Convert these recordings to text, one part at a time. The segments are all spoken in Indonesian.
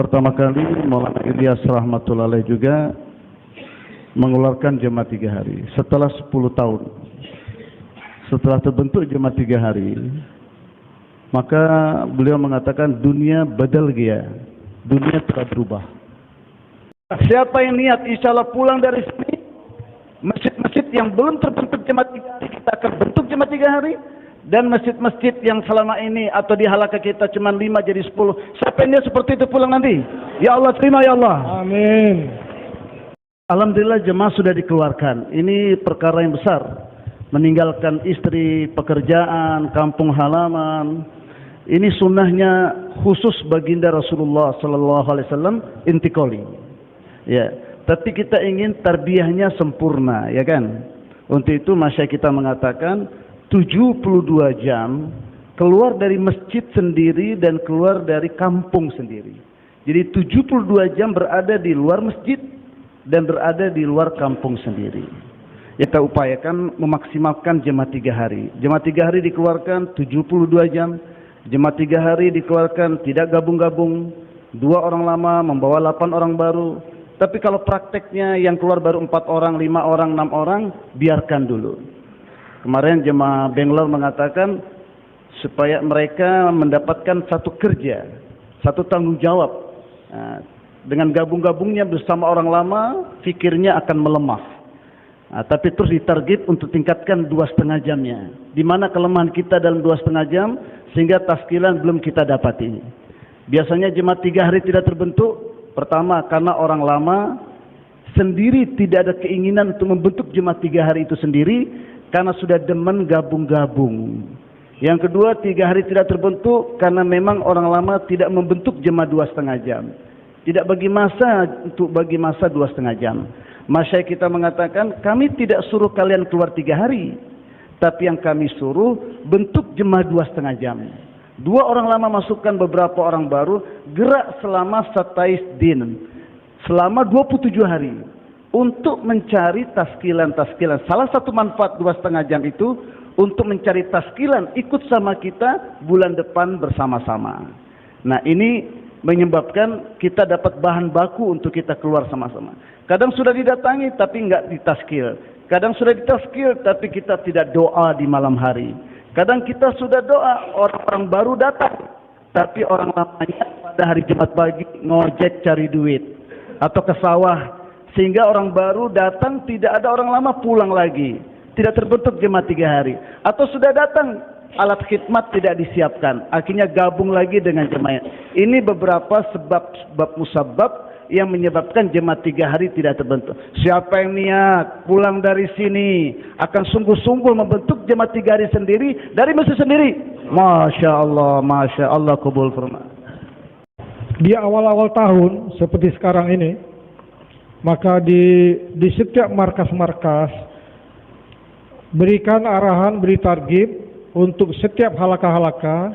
pertama kali Maulana Ilyas rahmatullahi juga mengeluarkan jemaah 3 hari setelah 10 tahun. Setelah terbentuk jemaah 3 hari, maka beliau mengatakan dunia badal gaya, dunia telah berubah. Siapa yang niat insya Allah pulang dari sini, masjid-masjid yang belum terbentuk jemaah 3 hari kita akan bentuk jemaah 3 hari, dan masjid-masjid yang selama ini atau di halaka kita cuma 5 jadi 10. Siapa yang niat seperti itu pulang nanti? Ya Allah, terima ya Allah. Amin. Alhamdulillah jemaah sudah dikeluarkan. Ini perkara yang besar. Meninggalkan istri, pekerjaan, kampung halaman. Ini sunnahnya khusus baginda Rasulullah sallallahu alaihi wasallam intikoli. Ya, tapi kita ingin tarbiyahnya sempurna, ya kan? Untuk itu masyayikh kita mengatakan 72 jam keluar dari masjid sendiri dan keluar dari kampung sendiri. Jadi 72 jam berada di luar masjid dan berada di luar kampung sendiri. Kita upayakan memaksimalkan jemaah 3 hari. Jemaah 3 hari dikeluarkan 72 jam. Jemaah 3 hari dikeluarkan tidak gabung-gabung. 2 orang lama membawa 8 orang baru. Tapi kalau prakteknya yang keluar baru 4 orang, 5 orang, 6 orang, biarkan dulu. Kemarin jemaah Bangalore mengatakan supaya mereka mendapatkan satu kerja, satu tanggung jawab. Nah, dengan gabung-gabungnya bersama orang lama, fikirnya akan melemah. Nah, tapi terus ditarget untuk tingkatkan 2,5 jamnya. Di mana kelemahan kita dalam 2,5 jam sehingga taskilan belum kita dapati. Biasanya jemaah 3 hari tidak terbentuk. Pertama karena orang lama sendiri tidak ada keinginan untuk membentuk jemaah 3 hari itu sendiri karena sudah demen gabung-gabung. Yang kedua 3 hari tidak terbentuk karena memang orang lama tidak membentuk jemaah 2,5 jam. Tidak bagi masa untuk bagi masa 2,5 jam. Masyayikh kita mengatakan kami tidak suruh kalian keluar 3 hari, tapi yang kami suruh bentuk jemaah 2,5 jam. 2 orang lama masukkan beberapa orang baru, gerak selama satais din, selama 27 hari untuk mencari taskilan-taskilan. Salah satu manfaat 2,5 jam itu untuk mencari taskilan ikut sama kita bulan depan bersama-sama. Nah ini menyebabkan kita dapat bahan baku untuk kita keluar sama-sama. Kadang sudah didatangi tapi enggak ditaskil. Kadang sudah ditaskil tapi kita tidak doa di malam hari. Kadang kita sudah doa, orang-orang baru datang. Tapi orang lamanya pada hari Jumat pagi ngojek cari duit. Atau ke sawah. Sehingga orang baru datang tidak ada orang lama pulang lagi. Tidak terbentuk jemaah 3 hari. Atau sudah datang alat khidmat tidak disiapkan. Akhirnya gabung lagi dengan jemaah. Ini beberapa sebab musabab yang menyebabkan jemaah 3 hari tidak terbentuk. Siapa yang niat pulang dari sini akan sungguh-sungguh membentuk jemaah 3 hari sendiri dari masjid sendiri. Masya Allah qabul firman. Di awal-awal tahun seperti sekarang ini, maka di setiap markas-markas berikan arahan, beri target untuk setiap halaka-halaka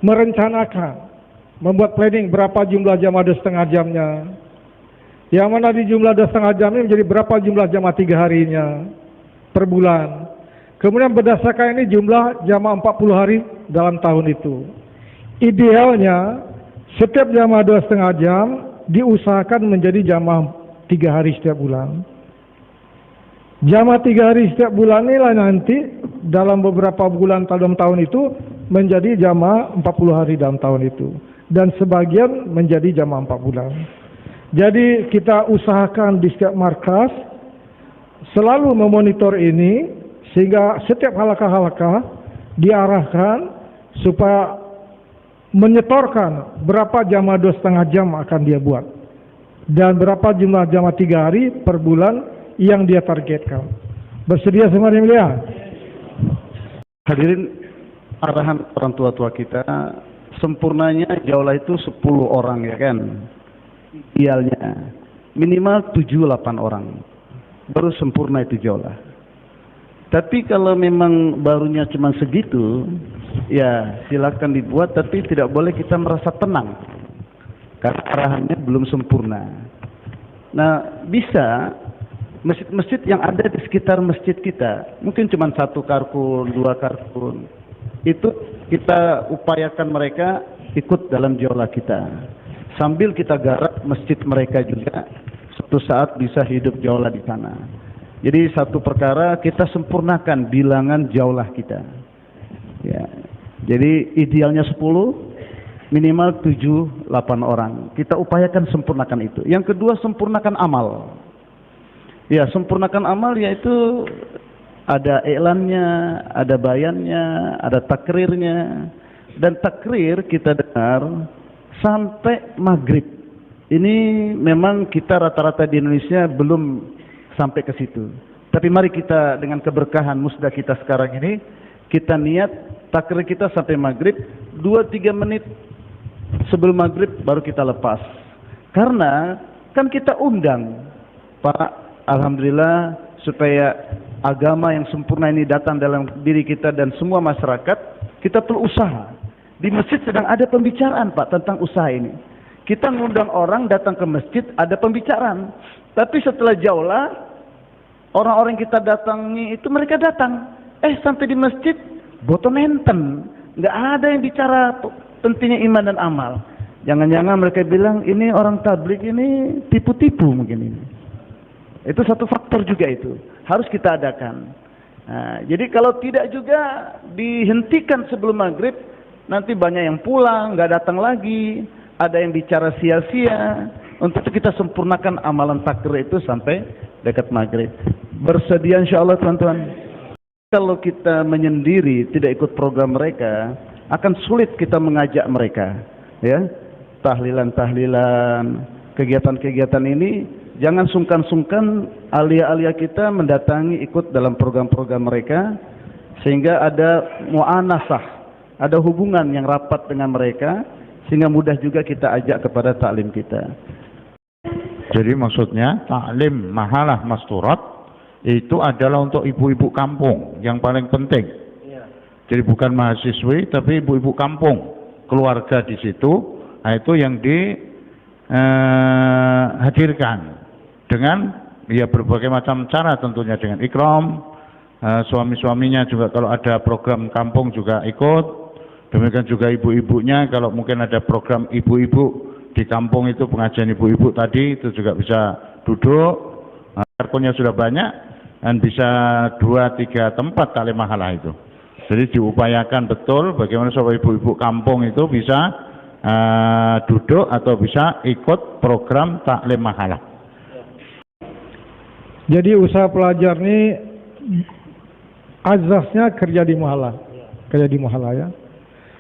merencanakan, membuat planning berapa jumlah jamaah 2,5 jamnya, yang mana di jumlah 2,5 jamnya menjadi berapa jumlah jamaah 3 harinya per bulan. Kemudian berdasarkan ini jumlah jamaah 40 hari dalam tahun itu. Idealnya setiap jamaah 2,5 jam diusahakan menjadi jamaah 3 hari setiap bulan. Jamaah 3 hari setiap bulan inilah nanti dalam beberapa bulan dalam tahun itu menjadi jamaah 40 hari dalam tahun itu. Dan sebagian menjadi jamaah 4 bulan. Jadi kita usahakan di setiap markas selalu memonitor ini sehingga setiap halaka-halaka diarahkan supaya menyetorkan berapa jamaah 2,5 jam akan dia buat dan berapa jumlah jamaah 3 hari per bulan yang dia targetkan. Bersedia semua yang mulia? Hadirin, arahan orang tua-tua kita sempurnanya jaulah itu 10 orang, ya kan? Idealnya minimal 7-8 orang baru sempurna itu jaulah. Tapi kalau memang barunya cuma segitu, ya silakan dibuat, tapi tidak boleh kita merasa tenang karena arahannya belum sempurna. Nah, bisa masjid-masjid yang ada di sekitar masjid kita, mungkin cuma 1 karkun, 2 karkun, itu kita upayakan mereka ikut dalam jaulah kita. sambil kita garap masjid mereka juga suatu saat bisa hidup jaulah di sana. Jadi satu perkara kita sempurnakan bilangan jaulah kita. Ya. Jadi idealnya 10, minimal 7-8 orang. Kita upayakan sempurnakan itu. Yang kedua, sempurnakan amal. Ya, sempurnakan amal yaitu ada iklannya, ada bayannya, ada takrirnya. Dan takrir kita dengar sampai maghrib. Ini memang kita rata-rata di Indonesia belum sampai ke situ. Tapi mari kita dengan keberkahan musda kita sekarang ini, kita niat takrir kita sampai maghrib, 2-3 menit sebelum maghrib baru kita lepas. Karena kan kita undang Pak, alhamdulillah, supaya agama yang sempurna ini datang dalam diri kita dan semua masyarakat, kita perlu usaha. Di masjid sedang ada pembicaraan Pak tentang usaha ini. Kita ngundang orang datang ke masjid, ada pembicaraan. Tapi setelah jaulah, orang-orang yang kita datangi itu mereka datang. Sampai di masjid, boton enten. Nggak ada yang bicara pentingnya iman dan amal. Jangan-jangan mereka bilang, ini orang tabligh ini tipu-tipu mungkin ini. Itu satu faktor juga itu. Harus kita adakan. Nah, jadi kalau tidak juga dihentikan sebelum maghrib, nanti banyak yang pulang, nggak datang lagi. Ada yang bicara sia-sia. Untuk itu kita sempurnakan amalan takrir itu sampai dekat maghrib. Bersedia insyaallah teman-teman. Kalau kita menyendiri tidak ikut program mereka, akan sulit kita mengajak mereka. Ya, tahlilan-tahlilan, kegiatan-kegiatan ini jangan sungkan-sungkan alia-alia kita mendatangi ikut dalam program-program mereka, sehingga ada mu'anasah, ada hubungan yang rapat dengan mereka, sehingga mudah juga kita ajak kepada taklim kita. Jadi maksudnya taklim mahalah masturat itu adalah untuk ibu-ibu kampung yang paling penting. Jadi bukan mahasiswi tapi ibu-ibu kampung, keluarga di situ, nah itu yang dihadirkan dengan ya berbagai macam cara, tentunya dengan ikram, suami-suaminya juga kalau ada program kampung juga ikut. Demikian juga ibu-ibunya, kalau mungkin ada program ibu-ibu di kampung itu, pengajian ibu-ibu tadi, itu juga bisa duduk. Kartunya sudah banyak, dan bisa 2-3 tempat taklim mahalah itu. Jadi diupayakan betul bagaimana supaya ibu-ibu kampung itu bisa duduk atau bisa ikut program taklim mahalah. Jadi usaha pelajar ini azasnya kerja di mahalah. Kerja di mahalah ya.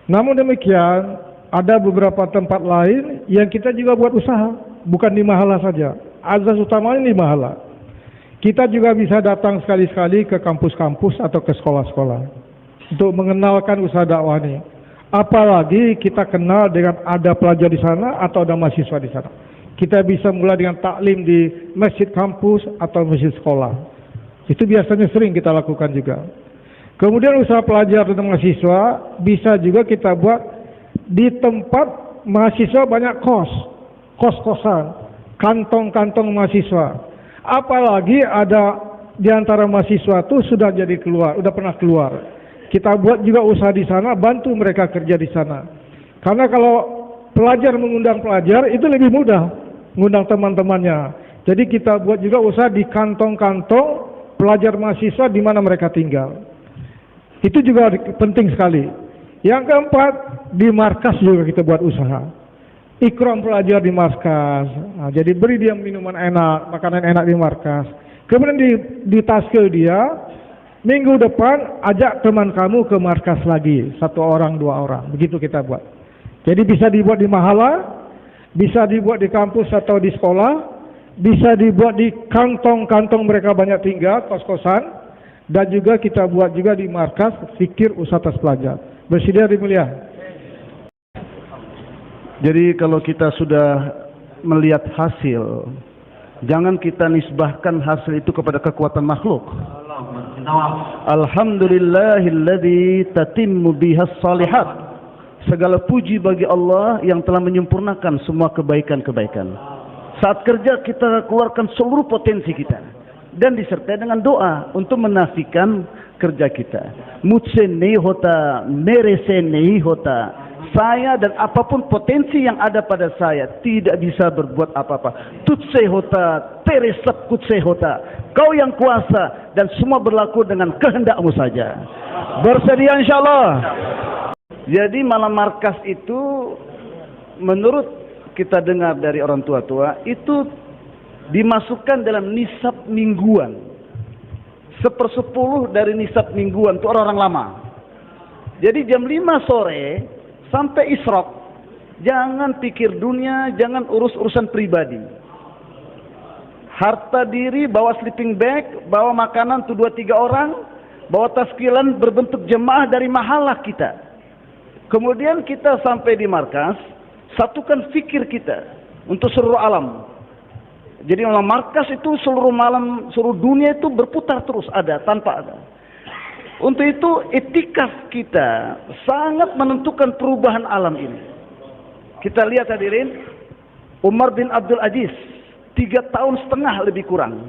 Namun demikian, ada beberapa tempat lain yang kita juga buat usaha, bukan di mahalah saja. Azas utamanya di mahalah. Kita juga bisa datang sekali-sekali ke kampus-kampus atau ke sekolah-sekolah untuk mengenalkan usaha dakwah ini. Apalagi kita kenal dengan ada pelajar di sana atau ada mahasiswa di sana. Kita bisa mulai dengan taklim di masjid kampus atau masjid sekolah. Itu biasanya sering kita lakukan juga. Kemudian usaha pelajar dan mahasiswa bisa juga kita buat di tempat mahasiswa banyak kos-kosan, kantong-kantong mahasiswa. Apalagi ada di antara mahasiswa itu sudah pernah keluar. Kita buat juga usaha di sana, bantu mereka kerja di sana. Karena kalau pelajar mengundang pelajar itu lebih mudah, mengundang teman-temannya. Jadi kita buat juga usaha di kantong-kantong pelajar mahasiswa di mana mereka tinggal. Itu juga penting sekali. Yang keempat, di markas juga kita buat usaha. Ikram pelajar di markas. Nah, jadi beri dia minuman enak, makanan enak di markas. Kemudian di taskil dia, minggu depan ajak teman kamu ke markas lagi, 1 orang 2 orang. Begitu kita buat. Jadi bisa dibuat di mahalah, bisa dibuat di kampus atau di sekolah, bisa dibuat di kantong-kantong mereka banyak tinggal, kos-kosan. Dan juga kita buat juga di markas fikir usaha atas pelajar. Bersedia dimulia. Jadi kalau kita sudah melihat hasil, jangan kita nisbahkan hasil itu kepada kekuatan makhluk. Alhamdulillahilladzi tatimmu bihas salihat. Segala puji bagi Allah yang telah menyempurnakan semua kebaikan-kebaikan. Saat kerja kita keluarkan seluruh potensi kita. Dan disertai dengan doa untuk menafikan kerja kita. Mujhse nahi hota, mere se nahi hota, saya dan apapun potensi yang ada pada saya tidak bisa berbuat apa-apa. Tutse hota, teresep kutse hota. Kau yang kuasa dan semua berlaku dengan kehendakmu saja. Bersedia insyaallah. Jadi malam markas itu menurut kita dengar dari orang tua-tua itu dimasukkan dalam nisab mingguan. 1/10 dari nisab mingguan itu orang-orang lama. Jadi jam 5 sore sampai isrok, jangan pikir dunia, jangan urus-urusan pribadi. Harta diri, bawa sleeping bag, bawa makanan tuh 2-3 orang, bawa taskilan berbentuk jemaah dari mahalah kita. Kemudian kita sampai di markas, satukan fikir kita untuk seluruh alam. Jadi malam markas itu seluruh malam, seluruh dunia itu berputar terus, ada tanpa ada. Untuk itu etika kita sangat menentukan perubahan alam ini. Kita lihat hadirin, Umar bin Abdul Aziz 3,5 tahun lebih kurang.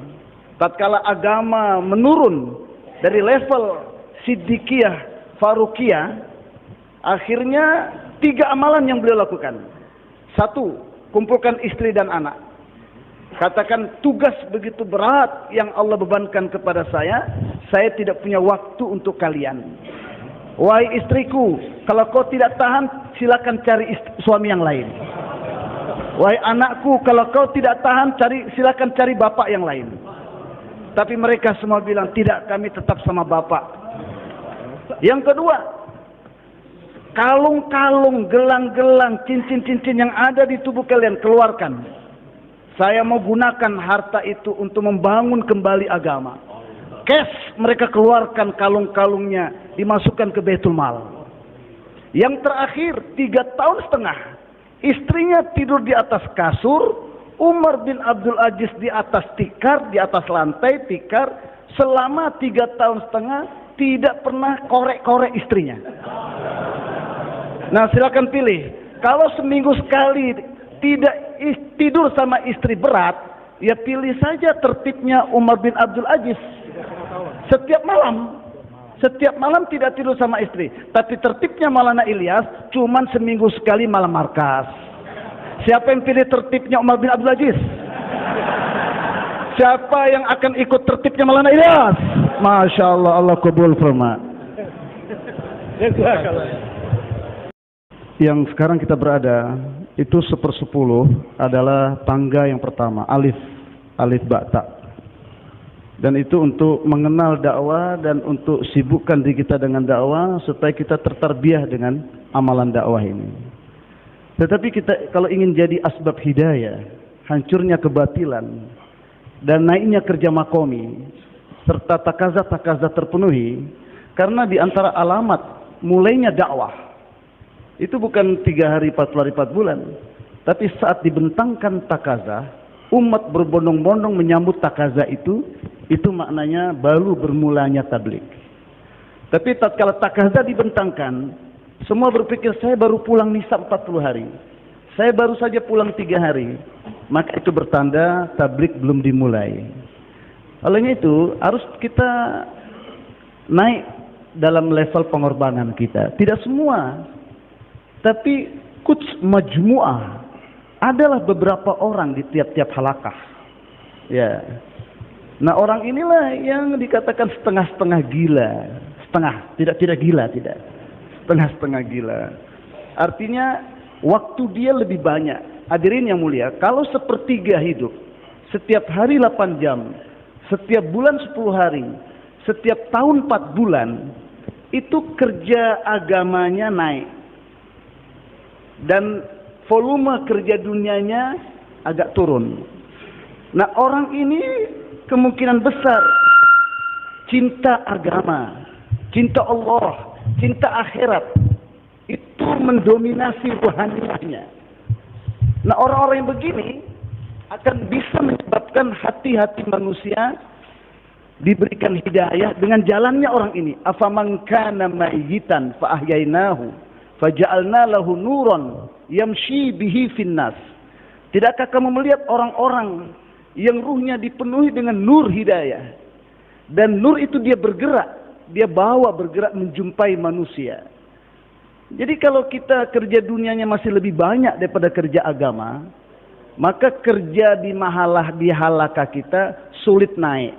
Tatkala agama menurun dari level Siddiqiyah, Faruqiyah, akhirnya 3 amalan yang beliau lakukan. 1, kumpulkan istri dan anak. Katakan tugas begitu berat yang Allah bebankan kepada saya tidak punya waktu untuk kalian. Wahai istriku, kalau kau tidak tahan, silakan cari suami yang lain. Wahai anakku, kalau kau tidak tahan, silakan cari bapak yang lain. Tapi mereka semua bilang, tidak, kami tetap sama bapak. Yang kedua, kalung-kalung, gelang-gelang, cincin-cincin yang ada di tubuh kalian, keluarkan. Saya mau gunakan harta itu untuk membangun kembali agama. Cash mereka keluarkan kalung-kalungnya, dimasukkan ke Baitul Mal. Yang terakhir 3,5 tahun, istrinya tidur di atas kasur, Umar bin Abdul Aziz di atas tikar, di atas lantai tikar, selama 3,5 tahun tidak pernah korek-korek istrinya. Nah, silakan pilih. Kalau seminggu sekali tidak tidur sama istri berat, ya pilih saja tertibnya Umar bin Abdul Aziz. Setiap malam tidak tidur sama istri. Tapi tertibnya Maulana Ilyas cuman seminggu sekali malam markas. Siapa yang pilih tertibnya Umar bin Abdul Aziz? Siapa yang akan ikut tertibnya Maulana Ilyas? Masya Allah, Allah kabul firman. Yang sekarang kita berada itu 1/10 adalah tangga yang pertama, alif ba'ta. Dan itu untuk mengenal dakwah dan untuk sibukkan diri kita dengan dakwah supaya kita tertarbiyah dengan amalan dakwah ini. Tetapi kita kalau ingin jadi asbab hidayah, hancurnya kebatilan dan naiknya kerja makomi serta takazah terpenuhi, karena di antara alamat mulainya dakwah itu bukan 3 hari 4 hari 4 bulan, tapi saat dibentangkan takazah, umat berbondong-bondong menyambut takazah itu maknanya baru bermulanya tablik. Tapi tatkala takazah dibentangkan, semua berpikir saya baru pulang nisab 40 hari, saya baru saja pulang 3 hari, maka itu bertanda tablik belum dimulai. Olehnya itu harus kita naik dalam level pengorbanan kita. Tidak semua, tapi quds majmu'ah adalah beberapa orang di tiap-tiap halakah. Ya. Nah, orang inilah yang dikatakan setengah-setengah gila. Tidak gila, tidak. Setengah-setengah gila. Artinya waktu dia lebih banyak. Hadirin yang mulia, kalau sepertiga hidup, setiap hari 8 jam, setiap bulan 10 hari, setiap tahun 4 bulan, itu kerja agamanya naik. Dan volume kerja dunianya agak turun. Nah, orang ini kemungkinan besar cinta agama, cinta Allah, cinta akhirat itu mendominasi rohaniahnya. Nah, orang-orang yang begini akan bisa menyebabkan hati-hati manusia diberikan hidayah dengan jalannya orang ini. Afaman kana mayyitan fa ahyainahu faja'alna lahu nuran yamshi bihi finnas. Tidakkah kamu melihat orang-orang yang ruhnya dipenuhi dengan nur hidayah, dan nur itu dia bergerak, dia bawa bergerak menjumpai manusia. Jadi kalau kita kerja dunianya masih lebih banyak daripada kerja agama, maka kerja di halakah kita sulit naik.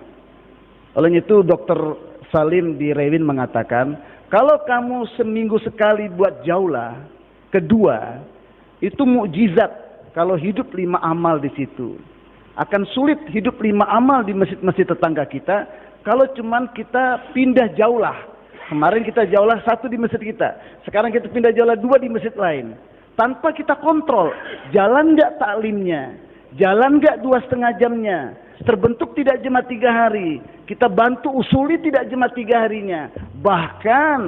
Oleh itu Dr. Salim di Rewin mengatakan, kalau kamu seminggu sekali buat jaulah, kedua, itu mukjizat kalau hidup 5 amal di situ. Akan sulit hidup 5 amal di masjid-masjid tetangga kita, kalau cuman kita pindah jaulah. Kemarin kita jaulah 1 di masjid kita. Sekarang kita pindah jaulah 2 di masjid lain. Tanpa kita kontrol, jalan nggak taklimnya, jalan nggak 2,5 jamnya, terbentuk tidak jemaat 3 hari. Kita bantu usuli tidak jemaat 3 harinya. Bahkan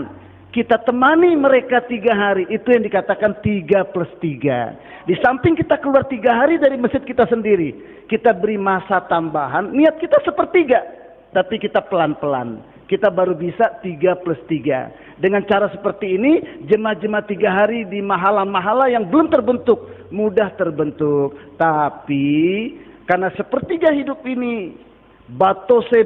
kita temani mereka 3 hari. Itu yang dikatakan 3+3. Di samping kita keluar 3 hari dari masjid kita sendiri, kita beri masa tambahan. Niat kita sepertiga, tapi kita pelan-pelan. Kita baru bisa 3+3. Dengan cara seperti ini, jemaah-jemaah 3 hari di mahala-mahala yang belum terbentuk, mudah terbentuk. Tapi karena sepertiga hidup ini, bato se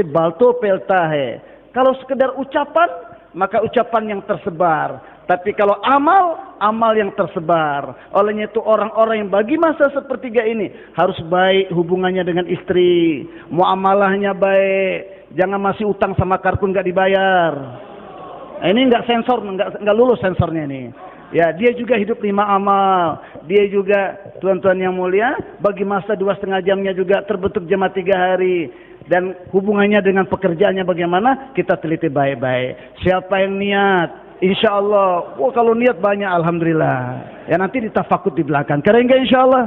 balto peltahe. Kalau sekedar ucapan, maka ucapan yang tersebar. Tapi kalau amal yang tersebar. Olehnya itu orang-orang yang bagi masa sepertiga ini harus baik hubungannya dengan istri, muamalahnya baik, jangan masih utang sama kartun nggak dibayar. Nah, ini nggak sensor, nggak lulus sensornya ini. Ya, dia juga hidup 5 amal. Dia juga, tuan-tuan yang mulia, bagi masa 2,5 jamnya juga terbentuk jemaah 3 hari. Dan hubungannya dengan pekerjaannya bagaimana? Kita teliti baik-baik. Siapa yang niat? Insya Allah. Kalau niat banyak, alhamdulillah. Ya nanti ditafakut di belakang. Keren nggak insya Allah?